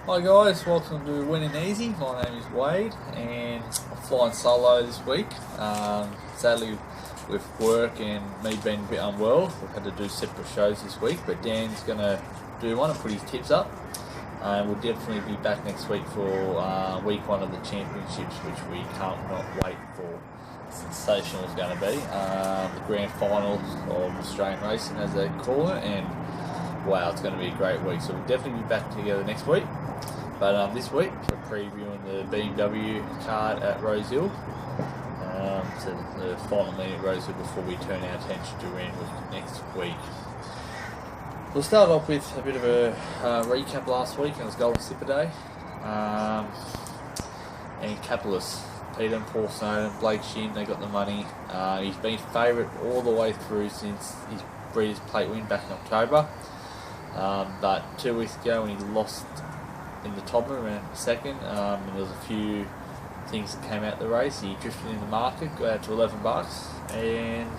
Hi guys, welcome to Winning Easy. My name is Wade and I'm flying solo this week. Sadly, with work and me being a bit unwell, we've had to do separate shows this week, but Dan's going to do one and put his tips up. We'll definitely be back next week for week one of the championships, which we can't not wait for. Sensational is going to be the grand final of Australian racing, as they call it, and wow, it's going to be a great week. So we'll definitely be back together next week. But this week we're previewing the BMW card at Rosehill. So the final meeting at Rosehill before we turn our attention to Randwick next week. We'll start off with a bit of a recap last week. It was Golden Slipper Day. And Capitalist, Peter and Paul Snowden, Blake Shin, they got the money. He's been favourite all the way through since his Breeders' Plate win back in October. But 2 weeks ago when he lost in the top around second, and there was a few things that came out the race, he drifted in the market, got out to $11, and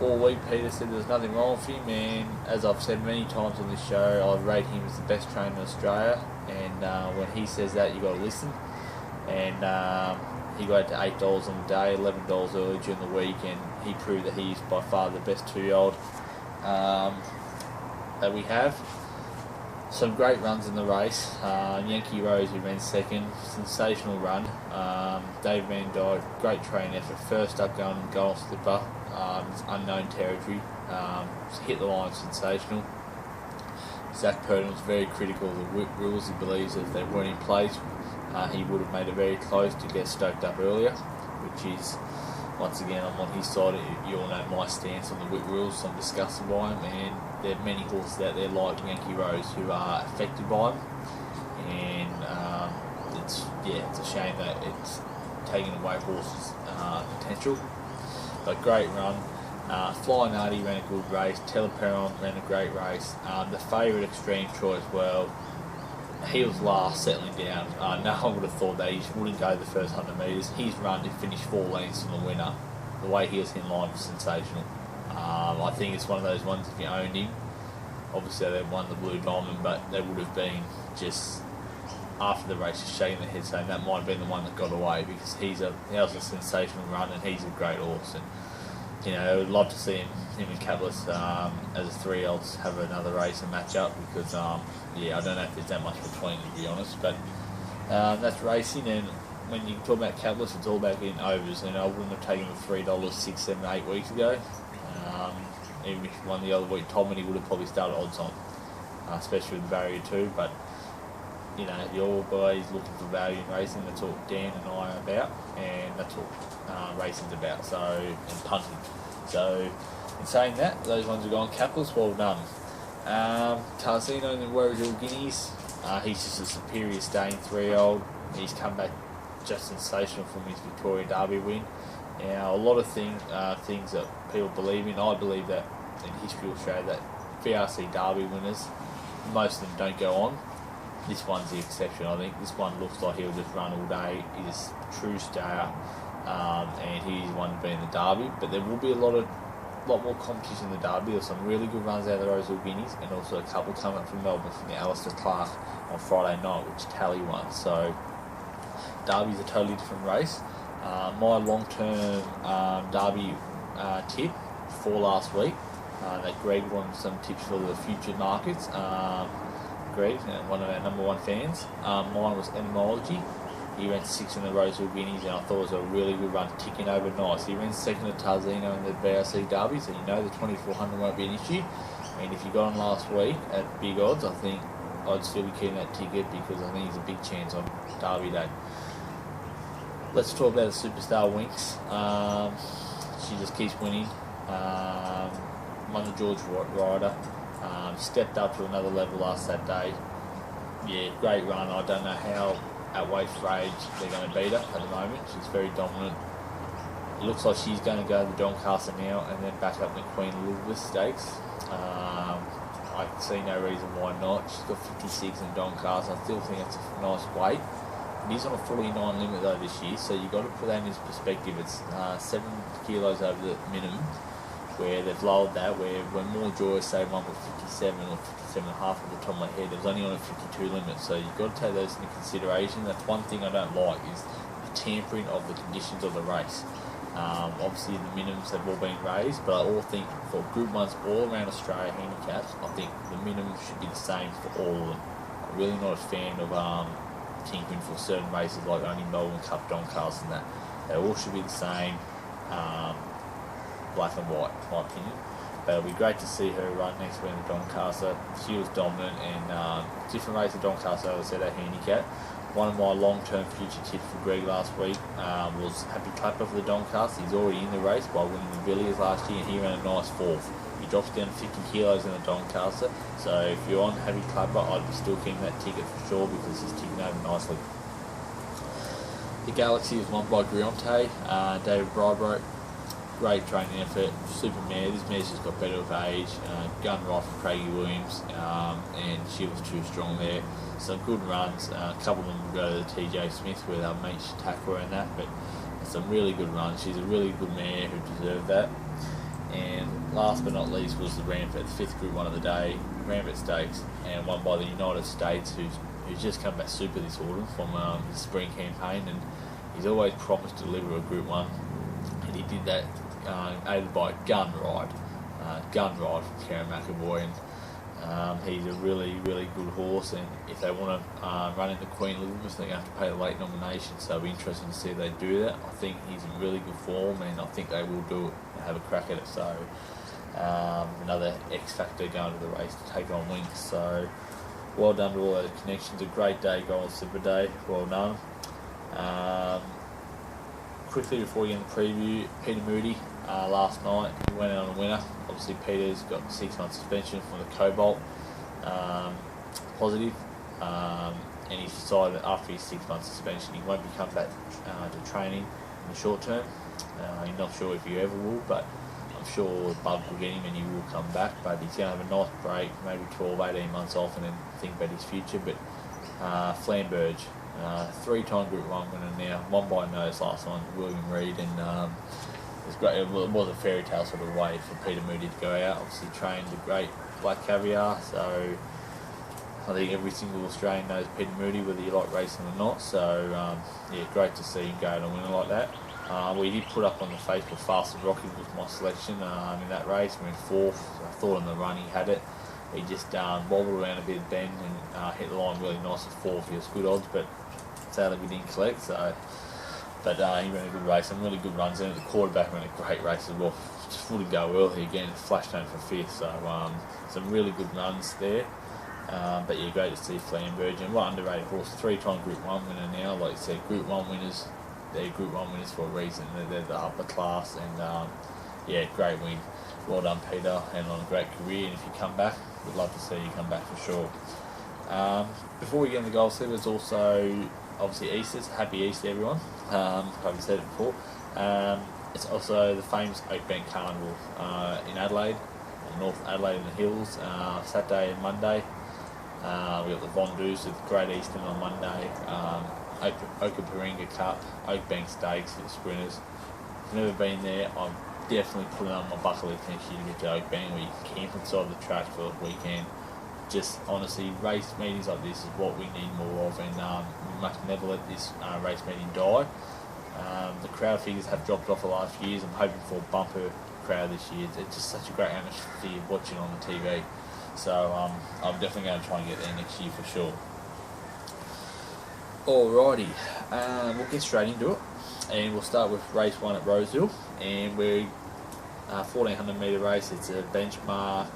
all week Peter said there's nothing wrong with him, and as I've said many times on this show, I rate him as the best trainer in Australia, and when he says that, you got to listen. And he got out to $8 on the day, $11 early during the week, and he proved that he's by far the best 2-year-old that we have. Some great runs in the race. Yankee Rose, who ran second, sensational run. Dave Van Dyke, great training effort. First up going Golden Slipper, it's unknown territory. Hit the line, sensational. Zach Purden was very critical of the whip rules. He believes that if they weren't in place, he would have made it very close to get stoked up earlier, which is, once again, I'm on his side. You all know my stance on the whip rules, so I'm disgusted by him, and there are many horses out there like Yankee Rose who are affected by them, and it's a shame that it's taking away horses' potential. But great run. Flying Artie ran a good race. Teleperon ran a great race. The favourite Extreme Troy as well. He was last, settling down. No one would have thought that he wouldn't go the first 100 metres. His run to finish 4 lengths from the winner. The way he was in line was sensational. I think it's one of those ones, if you owned him, obviously they won the Blue Diamond, but they would have been just, after the race, just shaking their head saying that might have been the one that got away, because he has a sensational run and he's a great horse. And you know, I would love to see him and Capitalist as a 3-year-olds have another race and match up, because I don't know if there's that much between, to be honest. But that's racing, and when you talk about Capitalist, it's all about getting overs. And I wouldn't have taken him $3 6, 7, 8 weeks ago. Even if he won the other week, Tom, he would have probably started odds on, especially with barrier 2. But you know, you're always looking for value in racing. That's what Dan and I are about, and that's what racing's about. So, and punting. So, in saying that, those ones are gone. Capitalist, well done. Tarzino and the Warrior Guineas, he's just a superior staying 3-year-old. He's come back just sensational from his Victoria Derby win. Now, a lot of things that people believe in, I believe that in history will show that VRC Derby winners, most of them don't go on. This one's the exception, I think. This one looks like he'll just run all day. He's a true stayer, and he's one to be in the Derby. But there will be a lot more competition in the Derby. There's some really good runs out of the Rosehill Guineas, and also a couple coming up from Melbourne from the Alistair Clark on Friday night, which Tally won. So Derby's a totally different race. My long-term Derby tip for last week, that Greg won some tips for the future markets. Greg, one of our number 1 fans. Mine was Etymology. He ran 6 in the Rosehill Guineas, and I thought it was a really good run, ticking over nice. He ran second to Tarzino in the BRC Derby, so you know the 2400 won't be an issue. And if you got on last week at big odds, I think I'd still be keeping that ticket, because I think he's a big chance on Derby Day. Let's talk about the superstar Winks. She just keeps winning. Won the George Ryder. Stepped up to another level last Saturday. Yeah, great run. I don't know how at Waste Rage they're going to beat her at the moment. She's very dominant. It looks like she's going to go to the Doncaster now and then back up the Queen Elizabeth Stakes. I see no reason why not. She's got 56 in Doncaster. I still think it's a nice weight. It is on a 49 limit though this year, so you've got to put that in his perspective. It's 7 kilos over the minimum where they've lowered that, where when More Joy say one for 57 or 57 and a half at the top of my head, it was only on a 52 limit, so you've got to take those into consideration. That's one thing I don't like, is the tampering of the conditions of the race. Obviously the minimums have all been raised, but I all think for Group 1s all around Australia handicaps, I think the minimum should be the same for all of them. I'm really not a fan of tinkering for certain races like only Melbourne Cup Doncaster and that. They all should be the same, black and white, in my opinion. But it'll be great to see her run next week in Doncaster. She was dominant, and different race of Doncaster, as I said, a handicap. One of my long-term future tips for Greg last week was Happy Clapper for the Doncaster. He's already in the race by winning the Villiers last year, and he ran a nice fourth. He drops down 50 kilos in the Doncaster, so if you're on Happy Clapper, I'd be still keeping that ticket for sure, because he's ticking over nicely. The Galaxy was won by Grionte, David Brybroke. Great training effort, super mare. This mare's just got better with age. Gun right from Craigie Williams, and she was too strong there. Some good runs. A couple of them will go to the TJ Smith where they'll make tackle her and that, but some really good runs. She's a really good mare who deserved that. And last but not least was the Rampart, the 5th Group 1 of the day, Rampart Stakes, and won by the United States, who's just come back super this autumn from his spring campaign, and he's always promised to deliver a Group 1, and he did that, aided by Gun Ride from Karen McAvoy, and he's a really, really good horse, and if they want to run into Queen Elizabeth, they're going to have to pay the late nomination, so it'll be interesting to see if they do that. I think he's in really good form, and I think they will do it and have a crack at it, so another X factor going to the race to take on Winx, so well done to all those connections. A great day, Gold Slipper Day, well done. Quickly before we get into the preview, Peter Moody last night, he went out on a winner. Obviously Peter's got 6-month suspension from the Cobalt positive, and he's decided that after his 6-month suspension he won't be coming back to training in the short term. He's not sure if he ever will, but I'm sure the bug will get him and he will come back, but he's going to have a nice break, maybe 12-18 months off, and then think about his future. But Flamberge, 3-time Group 1 winner now, won by nose last night, William Reid, and it's great. It was a fairy tale sort of way for Peter Moody to go out. Obviously trained a great Black Caviar, so I think every single Australian knows Peter Moody, whether you like racing or not. So yeah, great to see him go out and win like that. We did put up on the Facebook Fastest Rocket with my selection in that race. We went 4th. I thought on the run he had it. He just wobbled around a bit of bend and hit the line really nice at 4th. He was good odds, but sadly we didn't collect. So, but he ran a good race, some really good runs in it. The quarterback ran a great race as well. Just wouldn't go early again. Flashed home for 5th. So some really good runs there. But yeah, great to see Flamberge, and what underrated horse, 3-time Group 1 winner now. Like I said, Group 1 winners, they're Group 1 winners for a reason. They're the upper class, and yeah, great win. Well done, Peter, and on a great career. And if you come back, we'd love to see you come back for sure. Before we get into the Gold Slipper, there's also obviously Easter's. Happy Easter, everyone. I haven't said it before. It's also the famous Oakbank Carnival in Adelaide, North Adelaide in the hills, Saturday and Monday. We've got the Von Deuce with Great Eastern on Monday, Okaparinga Cup, Oakbank Stakes for the sprinters. If you've never been there, I'm definitely putting on my bucket list next year to get to Oakbank, where you can camp inside the track for the weekend. Just honestly, race meetings like this is what we need more of, and we must never let this race meeting die. The crowd figures have dropped off the last few years. I'm hoping for a bumper crowd this year. It's just such a great atmosphere watching on the TV. So I'm definitely going to try and get there next year for sure. Alrighty, we'll get straight into it, and we'll start with race 1 at Roseville, and we're 1400 metre race. It's a benchmark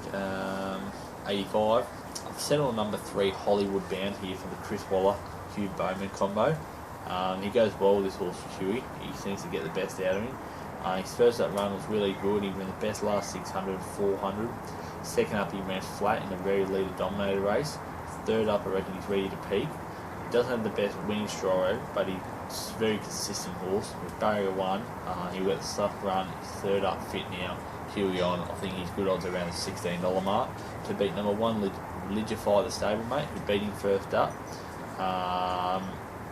85. I've settled on number 3, Hollywood Bound here for the Chris Waller Hugh Bowman combo. He goes well with this horse for Huey. He seems to get the best out of him. His first up run was really good. He ran the best last 600, 400. Second up, he ran flat in a very leader-dominated race. Third up, I reckon he's ready to peak. He doesn't have the best winning stride, but he's a very consistent horse. With barrier 1, he got the soft run. He's third up, fit now. Huey on. I think he's good odds around the $16 mark to beat number 1, Legify the stablemate, who beat him first up.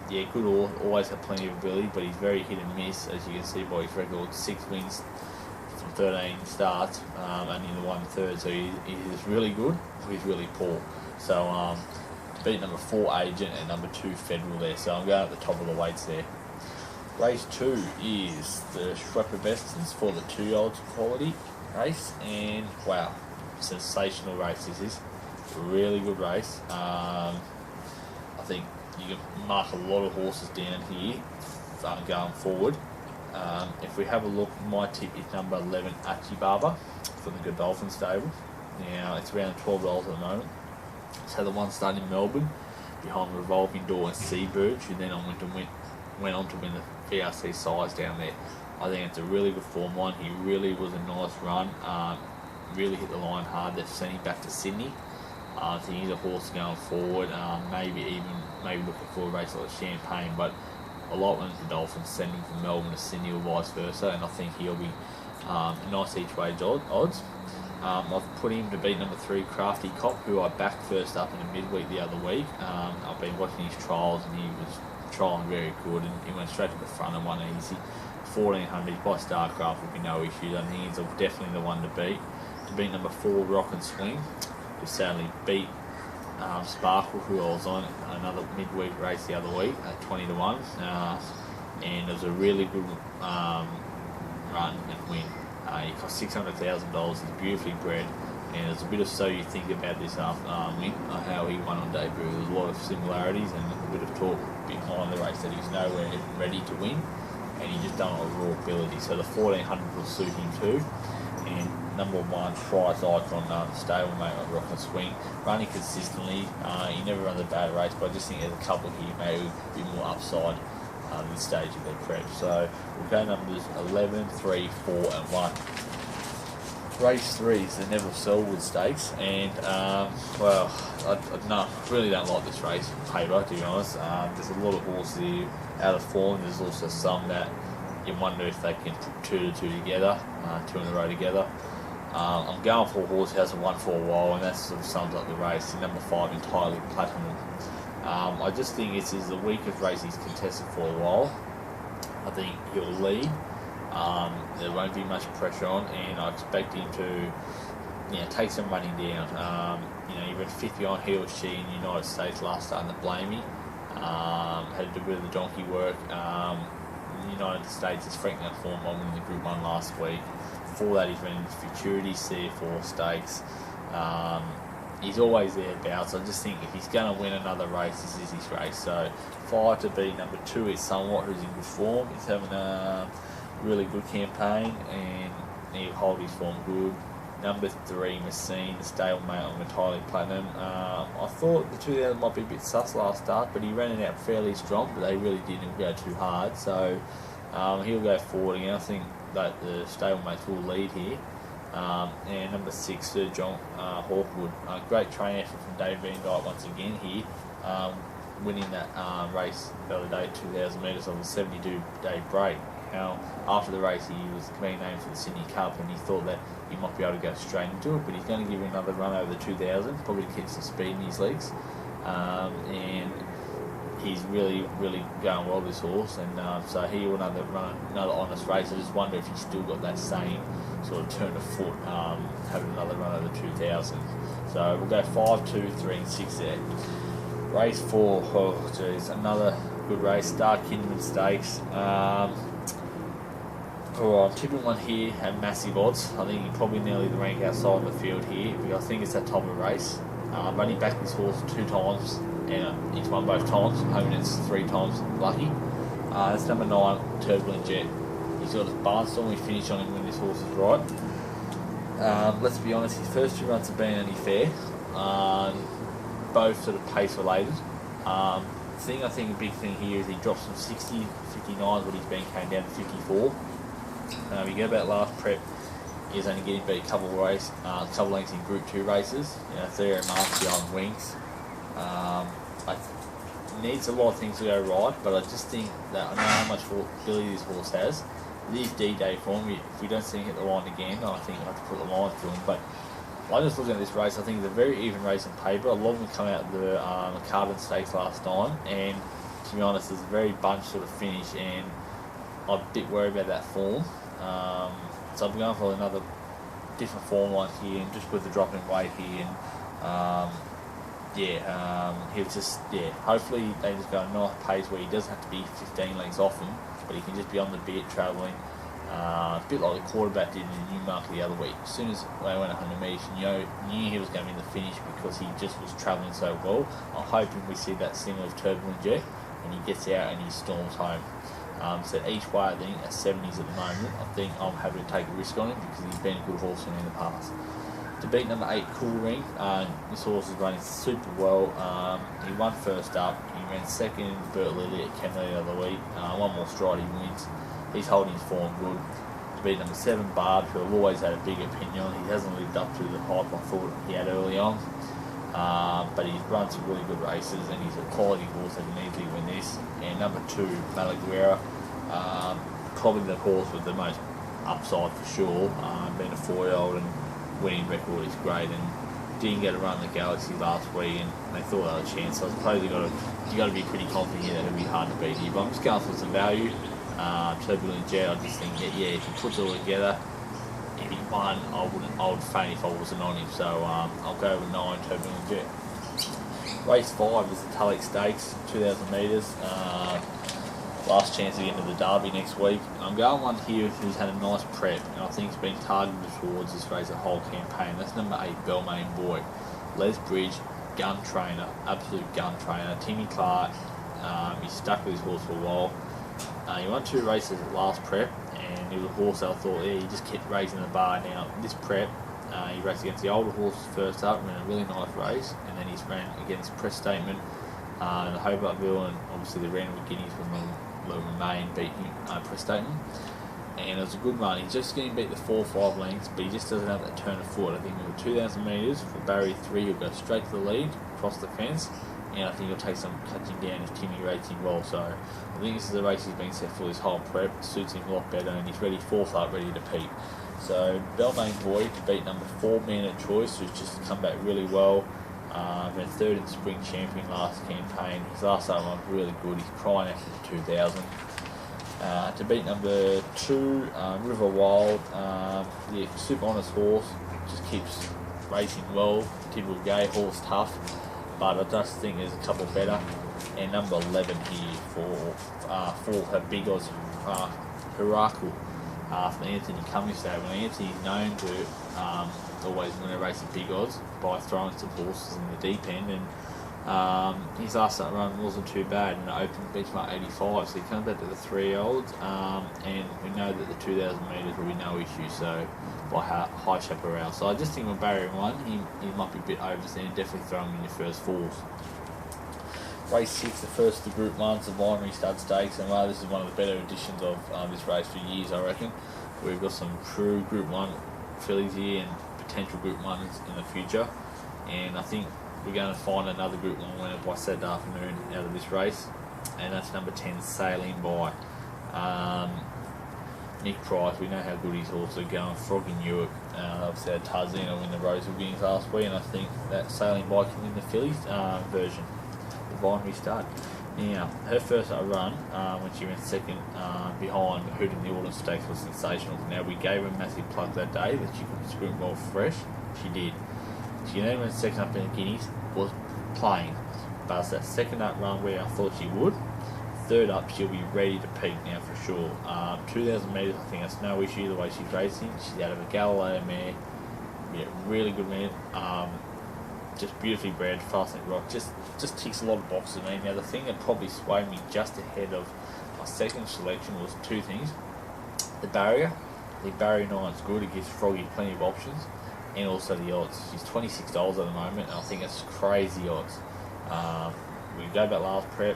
Yeah, good horse, always had plenty of ability, but he's very hit and miss, as you can see by his record. 6 wins, from 13 starts, only in the 1/3, so he's really good, or he's really poor. So beat number 4 Agent and number 2 Federal there, so I'm going at the top of the weights there. Race 2 is the Schwepper Bestons for the 2-year-olds quality race, and wow, sensational race this is. Really good race. I think you can mark a lot of horses down here going forward. If we have a look, my tip is number 11 Achibaba from the Godolphin stable. Now it's around $12 at the moment. So the one started in Melbourne behind Revolving Door and Seabird, who then went on to win the VRC size down there. I think it's a really good form line. He really was a nice run. Really hit the line hard. They've sent him back to Sydney. I think he's a horse going forward. Maybe looking for a race like Champagne, but a lot when the Dolphins send him from Melbourne to Sydney or vice versa, and I think he'll be nice each way odds. I've put him to beat number 3 Crafty Cop, who I backed first up in the midweek the other week. I've been watching his trials, and he was trialling very good, and he went straight to the front and won easy. 1400 by Starcraft would be no issues. I think he's definitely the one to beat. To beat number 4 Rock and Swing, who sadly beat Sparkle, who I was on another midweek race the other week at 20-1, and it was a really good run and win. He cost $600,000. He's beautifully bred, and there's a bit of so you think about this win, how he won on debut. There's a lot of similarities and a bit of talk behind the race that he's nowhere ready to win, and he just done it with raw ability. So the 1400 will suit him too. And number 1 Price Icon, stablemate on Rock and Swing, running consistently. He never runs a bad race, but I just think there's a couple here maybe a bit more upside at this stage of their prep. So we'll go numbers 11, 3, 4 and 1. Race 3 is the Neville Selwood Stakes, and I really don't like this race paper, to be honest. There's a lot of horses here out of form. There's also some that you wonder if they can put 2 to 2 together, 2 in a row together. I'm going for a horse who hasn't won for a while, and that sort of sums up the race. Number 5, Entirely Platinum. I just think this is the weakest race he's contested for a while. I think he'll lead. There won't be much pressure on, and I expect him to take some money down. He went 50 on He or She in the United States last start in the Blamey. Had to do a bit of the donkey work. In the United States, his Franklin form on winning the Group 1 last week. Before that, he's running Futurity, CF4 Stakes. He's always thereabouts. I just think if he's going to win another race, this is his race. So 5 to beat. Number 2 is Somewhat, who's in good form. He's having a really good campaign, and he'll hold his form good. Number 3, Messine, the stablemate on Entirely Platinum. I thought the 2000 might be a bit sus last start, but he ran it out fairly strong, but they really didn't go too hard. So he'll go forward again. I think that the stablemates will lead here. And number 6, Sir John Hawkwood. Great training effort from Dave Van Dyke once again here, winning that race the other day, 2,000 metres on the 72-day break. Now, after the race, he was being named for the Sydney Cup, and he thought that he might be able to go straight into it, but he's going to give him another run over the 2,000, probably to keep some speed in his legs. And he's really, really going well, this horse, and so he will run another honest race. I just wonder if he's still got that same sort of turn of foot, having another run over 2,000. So we'll go 5, 2, 3 and 6 there. Race 4, oh geez, another good race, Star Kinderman Stakes. I'm tipping one here at massive odds. I think he probably nearly the rank outside of the field here, because I think it's that type of race. I've only backed this horse 2 times, and he's won both times. I'm hoping it's 3 times lucky. That's number 9, Turbulent Jet. He's got a barnstorming finish on him when this horse is right. Let's be honest, his first 2 runs have been only fair. Both sort of pace related. I think a big thing here is he drops from 60, 59, what he's been, came down to 54. You go about last prep, he was only getting beat a couple lengths in Group 2 races. Theo Marks behind Winks. Needs a lot of things to go right, but I just think that I know how much ability this horse has. With his D-Day form, if we don't see him hit the line again, I think I have to put the line through him. But I just looking at this race, I think it's a very even race in paper. A lot of them come out of the Carbon Stakes last time, and to be honest, it's a very bunched sort of finish, and I'm a bit worried about that form. So I'm going for another different form line here, and just with the drop in weight here, and he was just, hopefully they just go a nice pace where he doesn't have to be 15 lengths off him, but he can just be on the bit travelling. A bit like the quarterback did in Newmarket the other week. As soon as they went 100 metres, you knew he was going to be in the finish because he just was travelling so well. I'm hoping we see that similar with Turbulent Jet, and he gets out and he storms home. So each way, I think, at 70s at the moment, I think I'm happy to take a risk on him because he's been a good horse for me in the past. To beat number 8, Cool Ring, this horse is running super well. He won first up. He ran second in Burt Lilly at Kemley the other week. One more stride, he wins. He's holding his form good. To beat number 7, Barb, who I've always had a big opinion on. He hasn't lived up to the hype I thought he had early on. But he's run some really good races, and he's a quality horse that can easily win this. And number 2, Malaguera, probably the horse with the most upside for sure. Being a 4-year-old and winning record is great, and didn't get a run in the Galaxy last week, and they thought they had a chance. So I suppose you got to be pretty confident here that it'll be hard to beat here. But I'm just going for some value. Turbulent Jet, I just think if he puts it all together, if he won, I would faint if I wasn't on him. So I'll go with 9, Turbulent Jet. Race 5 is the Tulloch Stakes, 2,000 metres. Last chance to get into the Derby next week. I'm going one here who's had a nice prep, and I think it's been targeted towards this race the whole campaign. That's number 8, Belmain Boy. Les Bridge, gun trainer, absolute gun trainer. Timmy Clark, he's stuck with his horse for a while. He won 2 races at last prep, and he was a horse that I thought, he just kept raising the bar. Now, this prep, he raced against the older horses first up, ran a really nice race, and then he's ran against Press Statement, the Hobartville, and obviously the Random Guineas will remain beat Press Statement. And it was a good run. He's just getting beat the 4-5 lengths, but he just doesn't have that turn of foot. I think with 2,000 metres for barrier 3, he'll go straight to the lead, across the fence, and I think he'll take some catching down if Timmy rates him well. So I think this is the race he's been set for his whole prep. It suits him a lot better, and he's ready 4th up, ready to peak. So Belmain Boy to beat number 4, Man at Choice, who's just come back really well. Ran 3rd in the Spring Champion last campaign. His last time was really good. He's crying after the 2,000. To beat number 2, River Wild, super honest horse, just keeps racing well. Typical gay horse, tough, but I just think there's a couple better. And number 11 here for her Big Odds Hiraku from Anthony Cummings. So when Anthony's known to always win a race at Big Odds by throwing some horses in the deep end, and his last run wasn't too bad, and open benchmark 85, so he comes back to the 3-year-olds, and we know that the 2,000 metres will be no issue, so by High Chaparral. So I just think with barrier 1, he might be a bit overstand, definitely throw him in your first 4s. Race 6, the first of the Group 1's the Vinery Stud Stakes, and this is one of the better editions of this race for years, I reckon. We've got some true Group 1 fillies here and potential Group 1s in the future, and I think we're going to find another Group 1 winner by Saturday afternoon out of this race, and that's number 10, Sailing By. Nick Price, we know how good his horses are going. Froggy Newark, obviously had Tarzana win the Roseville Guineas last week, and I think that Sailing By can win the fillies version, the Vinery Stud. Now, her first run, when she went 2nd behind Hoot in the Autumn Stakes, was sensational. Now, we gave her a massive plug that day that she could sprint well fresh. She did. She then went 2nd up in the Guineas, was playing, but it's that 2nd up run where I thought she would. 3rd up, she'll be ready to peak now for sure. 2,000 metres, I think that's no issue the way she's racing. She's out of a Galileo mare, really good mare, just beautifully bred, fast and rock, just ticks a lot of boxes. Now the thing that probably swayed me just ahead of my second selection was 2 things. The barrier 9 is good, it gives Froggy plenty of options, and also the odds. She's $26 at the moment, and I think it's crazy odds. We go back last prep,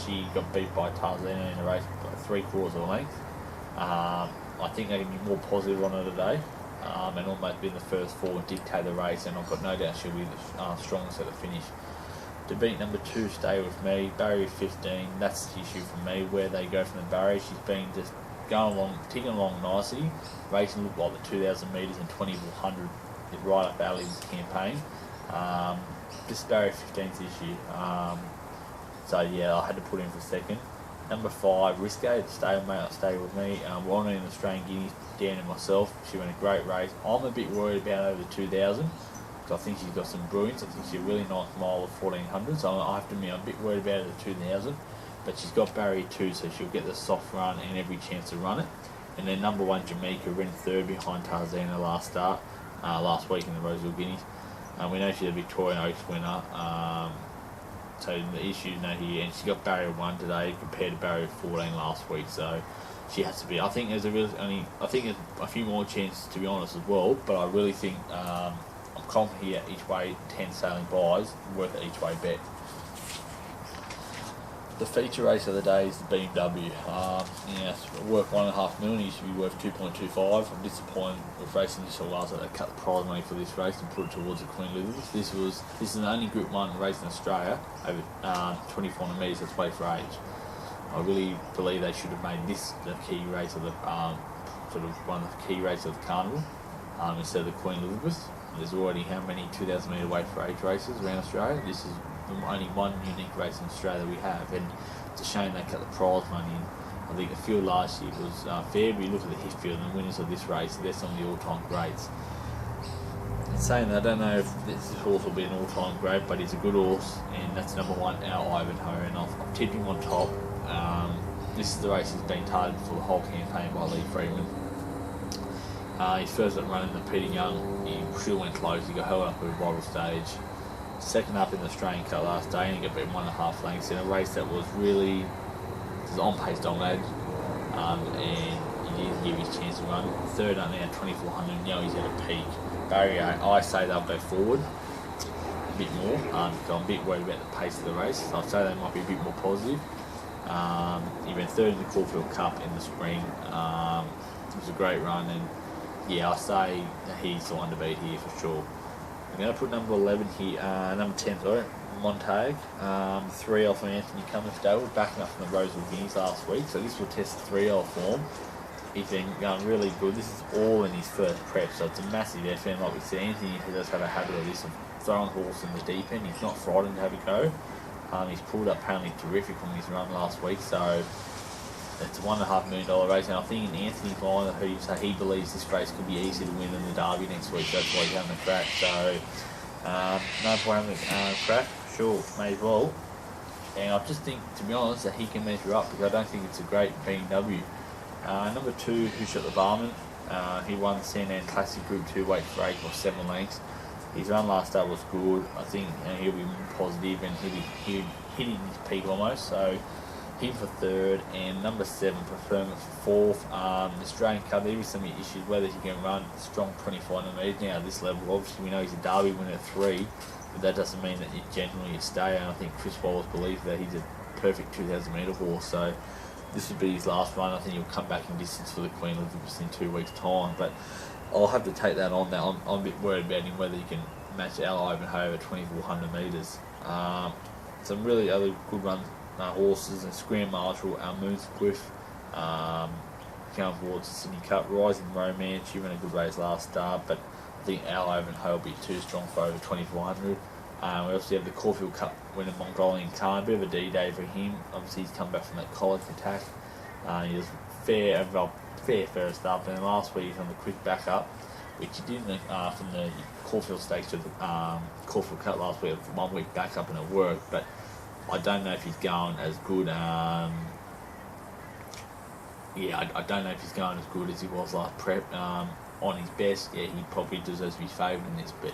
she got beat by Tarzana in a race by 3/4 of a length. I think they can be more positive on her today, and almost be in the first 4 and dictate the race, and I've got no doubt she'll be the strongest at the finish. To beat number 2, Stay With Me, barrier 15, that's the issue for me, where they go from the barrier. She's been just going along, ticking along nicely. Racing looked like the 2,000 metres and 20-100 is right up Ali's campaign. This barrier 15's issue. So yeah, I had to put in for 2nd. Number 5, Risque, the stablemate, stay with me. Well known in Australian Guineas, Dan and myself. She ran a great race. I'm a bit worried about over the 2000 because I think she's got some brilliance. I think she's a really nice mile of 1400. So I have to admit, I'm a bit worried about her the 2000. But she's got barrier 2, so she'll get the soft run and every chance to run it. And then number 1, Jamaica, ran third behind Tarzana last week in the Roseville Guineas. We know she's a Victorian Oaks winner. So the issues now here, and she got barrier 1 today compared to barrier 14 last week. So she has to be. I think there's there's a few more chances, to be honest, as well. But I really think I'm confident here each way 10 sailing buys worth an each way bet. The feature race of the day is the BMW. It's worth $1.5 million. It used to be worth 2.25. I'm disappointed with Racing New South Wales that they cut the prize money for this race and put it towards the Queen Elizabeth. This is the only Group 1 race in Australia over 2,400 metres that's weight for age. I really believe they should have made this the key race of the one of the key races of the carnival instead of the Queen Elizabeth. There's already how many 2,000 metre weight for age races around Australia? This is only one unique race in Australia we have, and it's a shame they cut the prize money. I think the field last year was fair, but you look at the history of the winners of this race, they're some of the all-time greats. In saying that, I don't know if this horse will be an all-time great, but he's a good horse, and that's number 1, Our Ivanhoe, and I'm tipping on top. This is the race he's been targeted for the whole campaign by Lee Freeman. His first up running the Peter Young, he still went close, he got held up at a rival stage. Second up in the Australian Cup last day, and he got beaten 1.5 lengths in a race that was really on pace dominated, and he didn't give his chance to run. Third up now, 2,400. He's at a peak. Barrier 8, I say they'll go forward a bit more because I'm a bit worried about the pace of the race. So I'd say they might be a bit more positive. He ran third in the Caulfield Cup in the spring. It was a great run, and I say that he's the one to beat here for sure. I'm going to put number 11 here, number 10, sorry, Montague. 3 off of Anthony Cummins today. We're backing up from the Roseville Guineas last week, so this will test 3-off form. He's been going really good. This is all in his first prep, so it's a massive effort. And like we see, Anthony does have a habit of this, of throwing horse in the deep end. He's not frightened to have a go. He's pulled up apparently terrific from his run last week, so it's a $1.5 million race, and I think in Anthony's line, I heard him say he believes this race could be easier to win than the Derby next week. That's why he's having a crack. So, no point having a crack. Sure, may as well. And I just think, to be honest, that he can measure up because I don't think it's a great BMW. Number 2, Who Shot the Barman? He won the Sandown Classic Group 2 weight for 8 or 7 lengths. His run last start was good. I think he'll be positive and he'll be hitting his peak almost. So, him for 3rd, and number 7, Preferment for 4th. The Australian Cup, there is some issues whether he can run strong 25 metres now at this level. Obviously, we know he's a Derby winner at 3, but that doesn't mean that you generally stay. And I think Chris Wallace believes that he's a perfect 2,000 metre horse. So this would be his last run. I think he'll come back in distance for the Queen Elizabeth in 2 weeks' time. But I'll have to take that on now. I'm a bit worried about him whether he can match Our Ivanhoe over 2,400 metres. Some really other good runs. Horses and Scram Marshall, our Moonsquiff, going towards the Sydney Cup, Rising Romance. She ran a good race last start, but I think Our Ivanhoe will be too strong for over 2,400. We obviously have the Caulfield Cup winner Mongolian Khan, a bit of a D-day for him. Obviously, he's come back from that college attack. He was fair first up, and then last week on the quick backup, which he did from the Caulfield Stakes to the Caulfield Cup last week, 1 week backup, and it worked, but I don't know if he's going as good. I don't know if he's going as good as he was last prep. On his best, he probably deserves to be favoured in this. But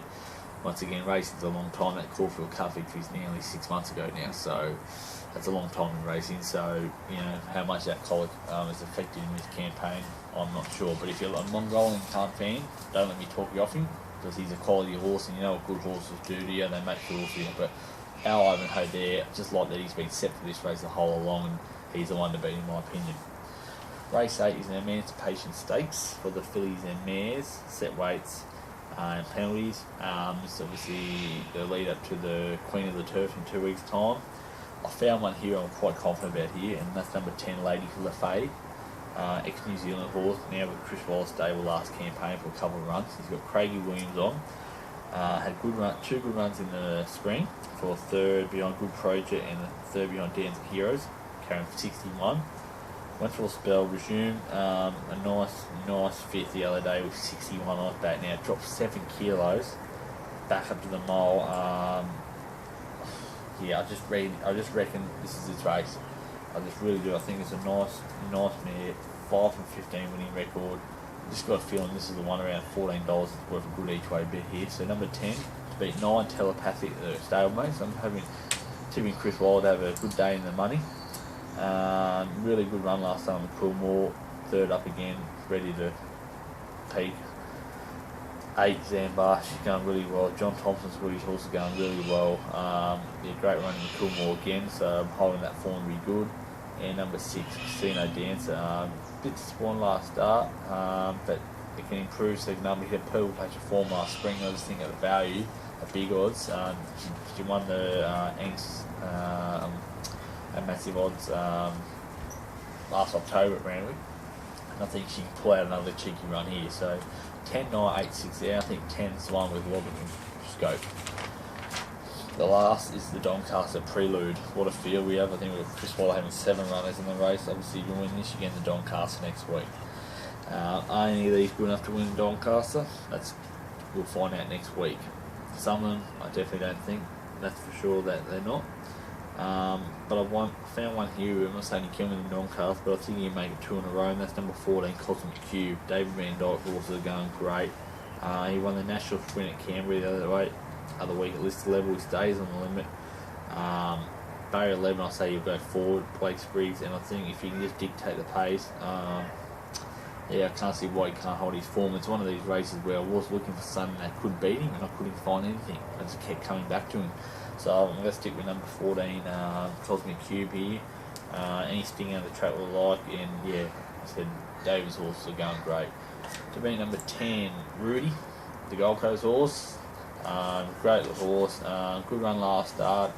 once again, racing's a long time. That Caulfield Cup victory is nearly 6 months ago now, so that's a long time in racing. So how much that college has affected in this campaign, I'm not sure. But if you're a Mongolian Khan fan, don't let me talk you off him because he's a quality horse, and you know what good horses do to you. They make good horses, but Our Ivanhoe there, just like that, he's been set for this race the whole along, and he's the one to beat in my opinion. Race 8 is an Emancipation Stakes for the fillies and mares, set weights and penalties. It's obviously the lead up to the Queen of the Turf in 2 weeks' time. I found one here I'm quite confident about here, and that's number 10, Lady Lafay. Ex-New Zealand horse, now with Chris Wallace stable last campaign for a couple of runs. He's got Craigie Williams on. Had two good runs in the spring for 3rd behind Good Project and 3rd behind Dan's Heroes. carrying for 61. Went for a spell, resumed a nice fifth the other day with 61 like that. Now dropped 7 kilos back up to the mole. Yeah, I just reckon this is its race. I just really do. I think it's a nice mare. 5 from 15 winning record. Just got a feeling this is the one around $14. It's worth a good each way bet here. So number 10 to beat 9 telepathic stablemates. I'm tipping Chris Wild to have a good day in the money. Really good run last time with Coolmore. Third up again, ready to peak. 8 Zambar, she's going really well. John Thompson's good, he's also going really well. Yeah, great run in Coolmore again, so I'm holding that form to be good. And number 6, Casino Dancer. Bit disappointed last start, but it can improve. So number hit a purple patch of form last spring. I just think at the value, at big odds, she won the Anks at massive odds last October at Randwick. And I think she can pull out another cheeky run here. So 10, 9, 8, 6 there. I think 10's the one with a lot of scope. The last is the Doncaster Prelude. What a field we have. I think we've got Chris Waller having 7 runners in the race. Obviously, if you win this, you get the Doncaster next week. Are any of these good enough to win Doncaster? We'll find out next week. Some of them, I definitely don't think. That's for sure that they're not. But I found one here. I'm not saying he can win the Doncaster, but I think he can make it 2 in a row. And that's number 14, Cosmic Cube. David Van Dyke also going great. He won the national sprint at Canberra the other week at listed level. He stays on the limit. Barrier 11, I say you'll go forward, Blake Spriggs, and I think if you can just dictate the pace, yeah, I can't see why he can't hold his form. It's one of these races where I was looking for something that could beat him, and I couldn't find anything. I just kept coming back to him. So I'm going to stick with number 14, Cosmic Cube here. Any sting out of the track will like, and yeah, I said David's horse are going great. To be number 10, Rudy, the Gold Coast horse. Great little horse, good run last start.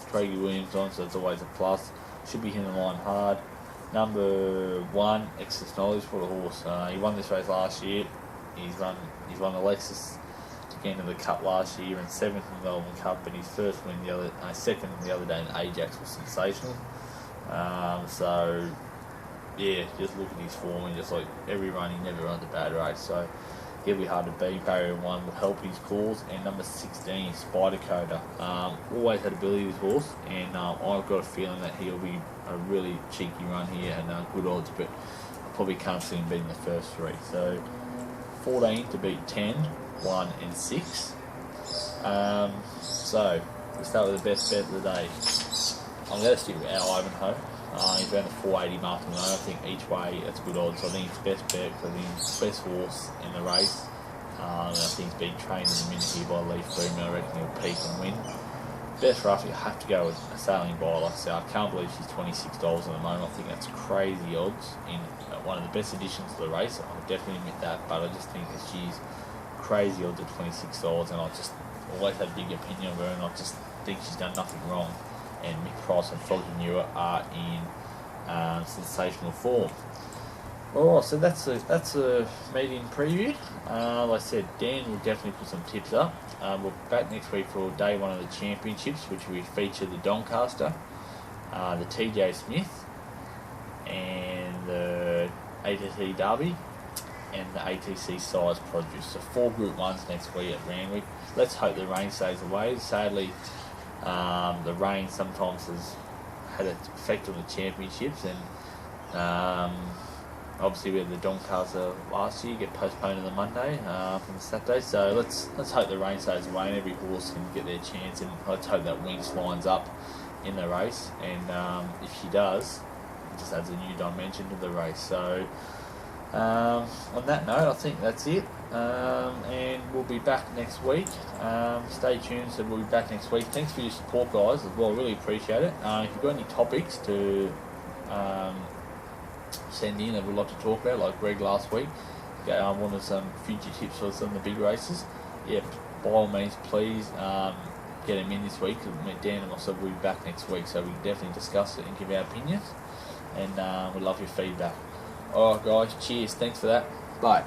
Craigie Williams on, so it's always a plus. Should be hitting the line hard. Number 1, Excess Knowledge for the horse. He won this race last year. He's won the Lexus again in the Cup last year and 7th in the Melbourne Cup, but his first win second the other day in Ajax was sensational. So yeah, just look at his form and just like every run he never runs a bad race. So he'll be hard to beat. Barrier 1 will help his cause. And number 16, Spider Coda. Always had ability with this horse, and I've got a feeling that he'll be a really cheeky run here and good odds, but I probably can't see him beating the first 3. So 14 to beat 10, 1 and 6. So we'll start with the best bet of the day. I'm going to stick with our Ivanhoe. He's around the 480 mark at the moment. I think each way that's good odds. So I think it's best bet because he's best horse in the race. And I think he's being trained in a minute here by Leaf Freeman. I reckon he'll peak and win. Best rough, you have to go with a Sailing By. Like I said, I can't believe she's $26 at the moment. I think that's crazy odds in one of the best additions to the race. I'll definitely admit that, but I just think that she's crazy odds at $26, and I just always had a big opinion of her, and I just think she's done nothing wrong. And Mick Price and Froggy Newer are in sensational form. Alright, so that's a meeting preview. Like I said, Dan will definitely put some tips up. We're back next week for day 1 of the championships, which will feature the Doncaster, the TJ Smith, and the ATC Derby, and the ATC Size Produce. So 4 Group 1s next week at Randwick. Let's hope the rain stays away. Sadly, the rain sometimes has had an effect on the championships, and obviously we had the Doncaster last year get postponed on the Monday from the Saturday. So let's hope the rain stays away and every horse can get their chance, and let's hope that Winx lines up in the race, and if she does, it just adds a new dimension to the race. So on that note, I think that's it. And we'll be back next week. Stay tuned, so we'll be back next week. Thanks for your support, guys, as well. Really appreciate it. If you've got any topics to send in that we'd like to talk about, like Greg last week, I wanted some future tips for some of the big races. Yeah, by all means, please get them in this week. Dan and myself will be back next week, so we can definitely discuss it and give our opinions. And we'd love your feedback. Alright, guys, cheers. Thanks for that. Bye.